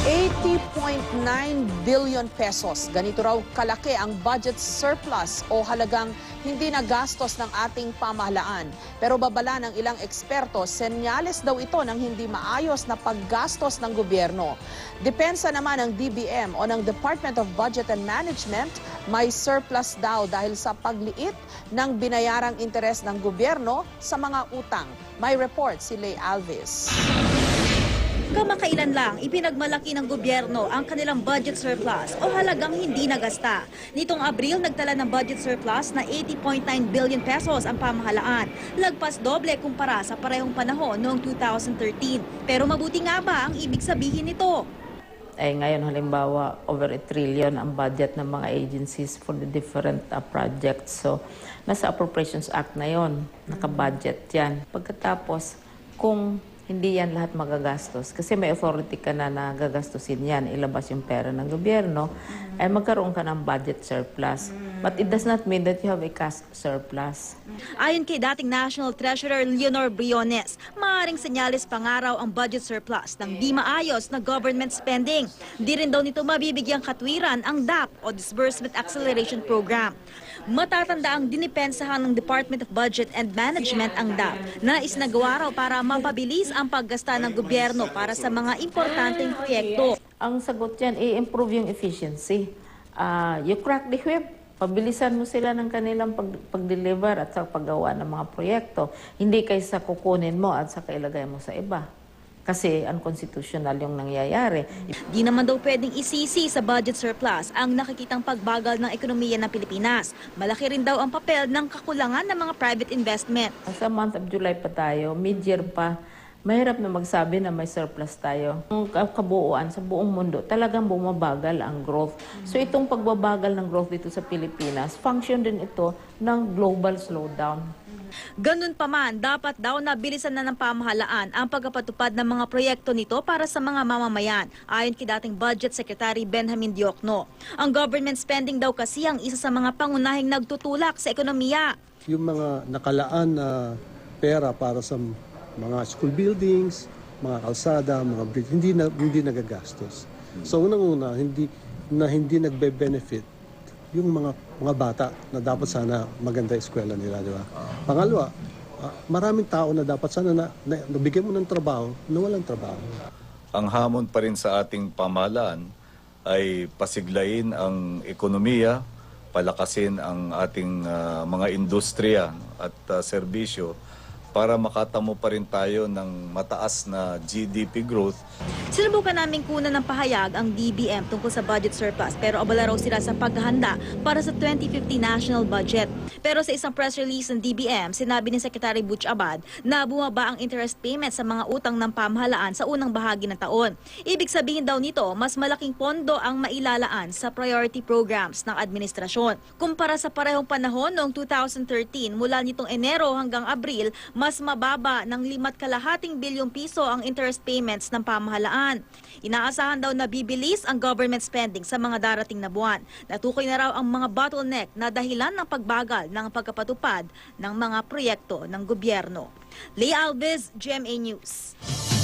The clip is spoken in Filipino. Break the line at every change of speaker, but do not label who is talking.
80.9 billion pesos. Ganito raw kalaki ang budget surplus o halagang hindi nagastos ng ating pamahalaan. Pero babala ng ilang eksperto, senyales daw ito ng hindi maayos na paggastos ng gobyerno. Depensa naman ng DBM o ng Department of Budget and Management, may surplus daw dahil sa pagliit ng binayarang interes ng gobyerno sa mga utang. May report si Lay Alves.
Kamakailan lang, ipinagmalaki ng gobyerno ang kanilang budget surplus o halagang hindi nagasta. Nitong Abril, nagtala ng budget surplus na 80.9 billion pesos ang pamahalaan. Lagpas doble kumpara sa parehong panahon noong 2013. Pero mabuti nga ba ang ibig sabihin nito?
Ngayon halimbawa, over 1 trillion ang budget ng mga agencies for the different projects. So, nasa Appropriations Act na yon, naka-budget yan. Pagkatapos, kung hindi yan lahat magagastos. Kasi may authority ka na gagastusin yan, ilabas yung pera ng gobyerno, ay magkaroon ka ng budget surplus. But it does not mean that you have a cash surplus.
Ayon kay dating National Treasurer Leonor Briones, maaaring senyales pangaraw ang budget surplus ng di maayos na government spending. Di rin daw nito mabibigyang katwiran ang DAP o Disbursement Acceleration Program. Matatanda ang dinipensahan ng Department of Budget and Management ang DAP na isnagawa raw para mapabilis ang paggasta ng gobyerno para sa mga importanteng proyekto.
Ang sagot yan, i-improve yung efficiency. You crack the whip. Pabilisan mo sila ng kanilang pag-deliver at sa paggawa ng mga proyekto. Hindi kaysa kukunin mo at saka ilagay mo sa iba. Kasi unconstitutional yung nangyayari.
Di naman daw pwedeng isisi sa budget surplus ang nakikitang pagbagal ng ekonomiya ng Pilipinas. Malaki rin daw ang papel ng kakulangan ng mga private investment.
Sa month of July pa tayo, mid-year pa, mahirap na magsabi na may surplus tayo. Ang kabuuan sa buong mundo, talagang bumabagal ang growth. So itong pagbabagal ng growth dito sa Pilipinas, function din ito ng global slowdown.
Ganun pa man, dapat daw nabilisan na ng pamahalaan ang pagpapatupad ng mga proyekto nito para sa mga mamamayan, ayon kay dating Budget Secretary Benjamin Diokno. Ang government spending daw kasi ang isa sa mga pangunahing nagtutulak sa ekonomiya.
Yung mga nakalaan na pera para sa mga school buildings, mga kalsada, mga bridge, hindi nagagastos. So unang-una, hindi nagbe-benefit yung mga bata na dapat sana maganda eskwela nila, di ba? Pangalawa, maraming tao na dapat sana na nabigyan mo ng trabaho na walang trabaho.
Ang hamon pa rin sa ating pamahalaan ay pasiglayin ang ekonomiya, palakasin ang ating mga industriya at serbisyo para makatamo pa rin tayo ng mataas na GDP growth.
Sinubukan namin kunan ng pahayag ang DBM tungkol sa budget surplus pero abala raw sila sa paghahanda para sa 2050 national budget. Pero sa isang press release ng DBM, sinabi ni Secretary Butch Abad na bumaba ang interest payment sa mga utang ng pamahalaan sa unang bahagi ng taon. Ibig sabihin daw nito, mas malaking pondo ang mailalaan sa priority programs ng administrasyon. Kumpara sa parehong panahon noong 2013, mula nitong Enero hanggang Abril, mas mababa ng 5.2 bilyong piso ang interest payments ng pamahalaan. Inaasahan daw na bibilis ang government spending sa mga darating na buwan. Natukoy na raw ang mga bottleneck na dahilan ng pagbagal ng pagkapatupad ng mga proyekto ng gobyerno. Lay Alves, GMA News.